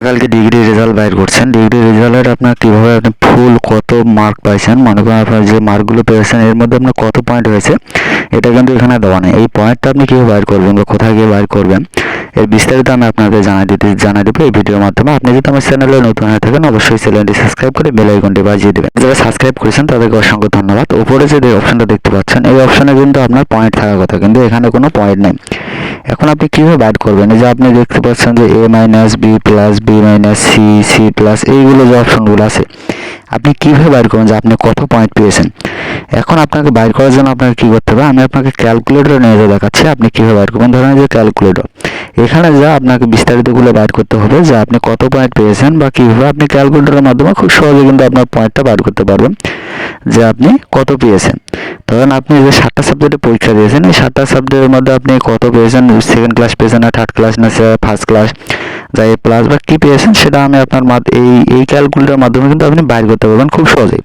কালকে degree result বাইর করছেন। ডিগ্রি রেজাল্টের আপনার কীভাবে আপনি ফুল কত মার্ক পাইছেন, মনে করেন আপনার যে মার্কগুলো পেয়েছেন এর মধ্যে আপনার কত পয়েন্ট হয়েছে এটা কিন্তু এখানে দেওয়া নেই। এই পয়েন্টটা আপনি কীভাবে বাইর করবেন বা কোথায় গিয়ে বাইর করবেন এর বিস্তারিত আমি আপনাদের জানাই দেবো এই ভিডিওর মাধ্যমে। আপনি যদি আমার চ্যানেলে নতুন হয়ে থাকেন অবশ্যই চ্যানেলটি সাবস্ক্রাইব করে বেল আইকনটি বাজিয়ে দেবেন। যারা সাবস্ক্রাইব করেছেন তাদেরকে অসংখ্য ধন্যবাদ। উপরে যে অপশনটা দেখতে পাচ্ছেন এই অপশনে কিন্তু আপনার পয়েন্ট থাকার কথা, কিন্তু এখানে কোনো পয়েন্ট নেই। এখন আপনি কীভাবে বাইর করবেন, এই যে আপনি দেখতে পাচ্ছেন যে a minus B plus B minus C C plus এইগুলো যে অপশনগুলো আছে আপনি কীভাবে বাইর করবেন যে আপনি কত পয়েন্ট পেয়েছেন। এখন আপনাকে বাইর করার জন্য আপনাকে কী করতে হবে, আমি আপনাকে ক্যালকুলেটর নিয়ে যে দেখাচ্ছি আপনি কীভাবে বাইর করবেন। ধরেন যে ক্যালকুলেটর এখানে যা আপনাকে বিস্তারিতগুলো বাইর করতে হবে যে আপনি কত পয়েন্ট পেয়েছেন বা কীভাবে আপনি ক্যালকুলেটরের মাধ্যমে খুব সহজে কিন্তু আপনার পয়েন্টটা বাইর করতে পারবেন যে আপনি কত পেয়েছেন। ধরেন আপনি যে 7টা সাবজেক্টে পরীক্ষা দিয়েছেন এই 7টা সাবজেক্টের মধ্যে আপনি কত পেয়েছেন, সেকেন্ড ক্লাস পেয়েছেন না থার্ড ক্লাস না ফার্স্ট ক্লাস যা এ প্লাস বা কী পেয়েছেন সেটা আমি আপনার এই ক্যালকুলেটরের মাধ্যমে কিন্তু আপনি বাইর করতে পারবেন খুব সহজেই।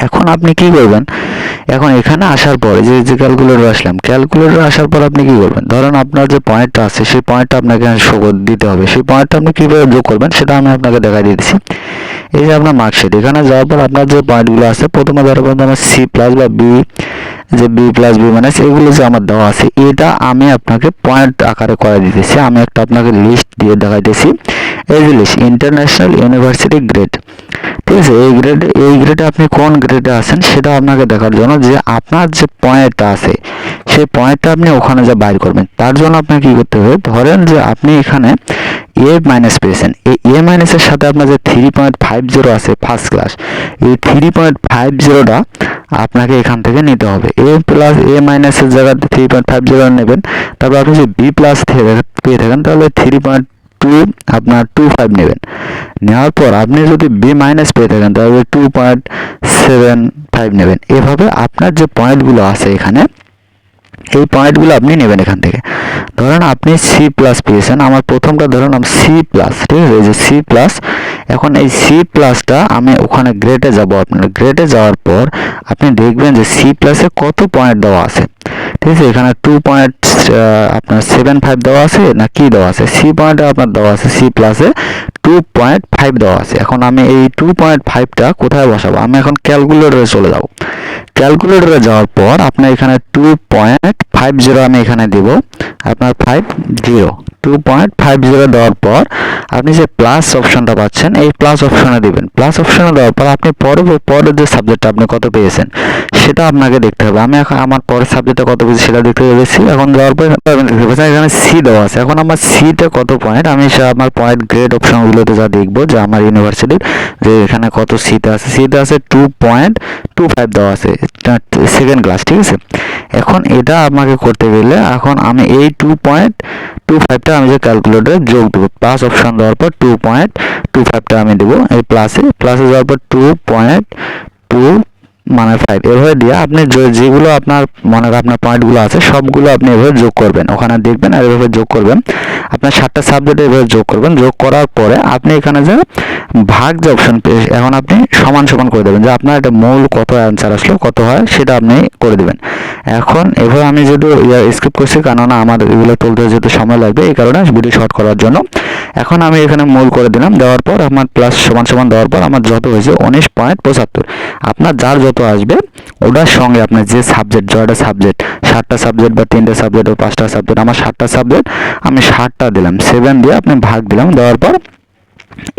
এখন আপনি কি করবেন, এখন এখানে আসার পরে যে ক্যালকুলেটর আসলাম, ক্যালকুলেটর আসার পর আপনি কি করবেন, ধরেন আপনার যে পয়েন্টটা আছে সেই পয়েন্টটা আপনাকে শো দিতে হবে। সেই পয়েন্টটা আপনি কীভাবে যোগ করবেন সেটা আমি আপনাকে দেখাই দিচ্ছি। এই যে আপনার মার্কশিট এখানে যাওয়ার পর আপনার যে পয়েন্টগুলো আছে প্রথমে ধরো আমার সি প্লাস বা বি যে বি প্লাস বি মাইনাস এগুলো যে আমার দেওয়া আছে এটা আমি আপনাকে পয়েন্ট আকারে করে দিতেছি। আমি একটা আপনাকে লিস্ট দিয়ে দেখাইতেছি। এই যে লিস্ট ইন্টারন্যাশনাল ইউনিভার্সিটি গ্রেড, ঠিক আছে। এই গ্রেডে আপনি কোন গ্রেডে আছেন সেটা আপনাকে দেখার জন্য যে আপনার যে পয়েন্টটা আছে সেই পয়েন্টটা আপনি ওখানে যা বাইর করবেন তার জন্য আপনাকে কী করতে হবে, ধরেন যে আপনি এখানে এ মাইনাস পেয়েছেন, এই এ মাইনাসের সাথে আপনার যে 3.50 আছে ফার্স্ট ক্লাস, এই 3.50টা আপনাকে এখান থেকে নিতে হবে। এ প্লাস এ মাইনাসের জায়গাতে 3.50 নেবেন। তারপর আপনি যদি বি প্লাস পেয়ে থাকেন তাহলে 3.25 নেবেন। নেওয়ার পর আপনি যদি বি মাইনাস পেয়ে থাকেন তাহলে 2.75 নেবেন। এভাবে আপনার যে পয়েন্টগুলো আছে এখানে এই পয়েন্টগুলো আপনি নেবেন এখান থেকে। ধরেন আপনি সি প্লাস পেয়েছেন, আমার প্রথমটা ধরেন সি প্লাস, ঠিক আছে। এই যে সি প্লাস, এখন এই সি প্লাসটা আমি ওখানে গ্রেডে যাব। আপনার গ্রেডে যাওয়ার পর আপনি দেখবেন যে সি প্লাসে কত পয়েন্ট দেওয়া আছে, ঠিক আছে। এখানে 2.75 দেওয়া আছে না কি দেওয়া আছে, সি পয়েন্টে আপনার দেওয়া আছে সি প্লাসে 2.5 দেওয়া আছে। এখন আমি এই 2.5টা কোথায় বসাবো, আমি এখন ক্যালকুলেটরে চলে যাব। ক্যালকুলেটরে যাওয়ার পর আপনার এখানে 2.50 আমি এখানে দেব আপনার 2.50 দেওয়ার পর আপনি যে প্লাস অপশনটা পাচ্ছেন এই প্লাস অপশনে দিবেন। প্লাস অপশনে দেওয়ার পর আপনি পরের যে সাবজেক্টটা আপনি কত পেয়েছেন সেটা আপনাকে দেখতে হবে। আমি এখন আমার পরের সাবজেক্টটা কত পেয়েছি সেটা দেখতে পেয়েছি। এখন দেওয়ার পর দেখতে পাচ্ছেন এখানে সি দেওয়া আছে। এখন আমার সিতে কত পয়েন্ট, আমি আমার পয়েন্ট গ্রেড অপশনগুলোতে যা দেখবো যে আমার ইউনিভার্সিটির যে এখানে কত সিতে আছে 2.25 দেওয়া আছে সেকেন্ড ক্লাস, ঠিক আছে। এখন এটা আমাকে করতে গেলে এখন আমি এই 2.25টা আমি যে ক্যালকুলেটরে যোগ দেবো। প্লাস অপশন দেওয়ার পর 2.25টা আমি দেবো এই প্লাসে যাওয়ার পর 2.2 মানে 5 এভাবে দিয়ে আপনি যেগুলো আপনার মনে করেন আপনার পয়েন্টগুলো আছে সবগুলো আপনি এভাবে যোগ করবেন, ওখানে দেখবেন আর এভাবে যোগ করবেন। আপনার 7টা সাবজেক্টে এভাবে যোগ করবেন। যোগ করার পরে আপনি এখানে যে ভাগ যে অপশন পেয়ে এখন আপনি সমান করে দেবেন যে আপনার এটা মূল কত অ্যান্সার আসলো কত হয় সেটা আপনি করে দেবেন। এখন এভাবে আমি যেহেতু স্কিপ করছি কেননা আমার এগুলো তুলতে যেহেতু সময় লাগবে এই কারণে ভিডিও শর্ট করার জন্য। এখন আমি এখানে মূল করে দিলাম, দেওয়ার পর আমার প্লাস সমান দেওয়ার পর আমার যত হয়েছে 19.75। আপনার যার যত আসবে ওটার সঙ্গে আপনার যে সাবজেক্ট জয়টা সাবজেক্ট 7টা সাবজেক্ট বা 3টে সাবজেক্ট বা 5টা সাবজেক্ট, আমার 7টা সাবজেক্ট আমি 7টা দিলাম 7 দিয়ে আপনি ভাগ দিলাম। দেওয়ার পর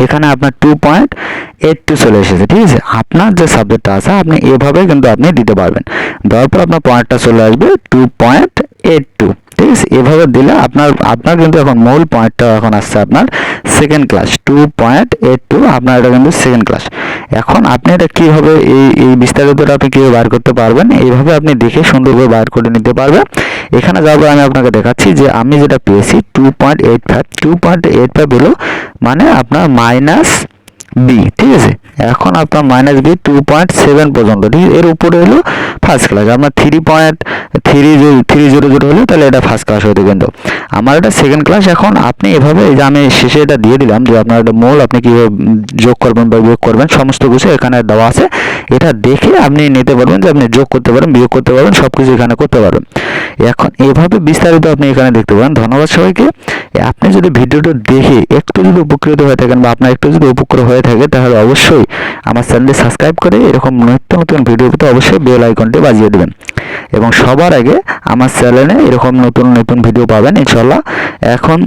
এখানে আপনার 2.82 চলে এসেছে, ঠিক আছে। আপনার যে সাবজেক্টটা আছে আপনি এভাবে কিন্তু আপনি দিতে পারবেন। দেওয়ার পর আপনার পয়েন্টটা চলে আসবে 2.82, ঠিক আছে। এভাবে দিলে আপনার কিন্তু এখন মূল পয়েন্টটা এখন আসছে আপনার সেকেন্ড ক্লাস 2.82, আপনার এটা কিন্তু সেকেন্ড ক্লাস। এখন আপনি এটা কীভাবে এই বিস্তারিতটা আপনি কীভাবে বার করতে পারবেন, এইভাবে আপনি দেখে সুন্দরভাবে বার করে নিতে পারবেন। এখানে যাবো আমি আপনাকে দেখাচ্ছি যে আমি যেটা পেয়েছি 2.85 হলো মানে আপনার বি, ঠিক আছে। এখন আপনার -B 2.7 পর্যন্ত, ঠিক আছে। এর উপরে হলো ফার্স্ট ক্লাস, আপনার 3.300 হলে তাহলে এটা ফার্স্ট ক্লাস হতো, কিন্তু আমার এটা সেকেন্ড ক্লাস। এখন আপনি এভাবে, এই যে আমি শেষে এটা দিয়ে দিলাম যে আপনার একটা মূল আপনি কীভাবে যোগ করবেন বা বিয়োগ করবেন সমস্ত কিছু এখানে দেওয়া আছে। এটা দেখে আপনি নিতে পারবেন যে আপনি যোগ করতে পারেন, বিয়োগ করতে পারবেন, সব কিছু এখানে করতে পারবেন। এখন এভাবে বিস্তারিত আপনি এখানে দেখতে পারেন। ধন্যবাদ সবাইকে। আপনি যদি ভিডিওটা দেখে একটু যদি উপকৃত হয়ে থাকেন বা আপনার একটু যদি উপকৃত হয়ে থাকে, তাহলে অবশ্যই আমার চ্যানেলটি সাবস্ক্রাইব করে এরকম নিত্য নতুন ভিডিও পেতে অবশ্যই বেল আইকনটি বাজিয়ে দেবেন, এবং সবার আগে আমার চ্যানেলে এরকম নতুন নতুন ভিডিও পাবেন ইনশাল্লাহ। এখন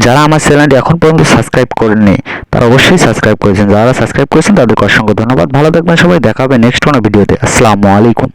যারা আমার চ্যানেলটি এখন পর্যন্ত সাবস্ক্রাইব করেননি তারা অবশ্যই সাবস্ক্রাইব করেছেন, যারা সাবস্ক্রাইব করেছেন তাদেরকে অসংখ্য ধন্যবাদ। ভালো থাকবেন সবাই, দেখা হবে নেক্সট কোনো ভিডিওতে। আসসালামু আলাইকুম।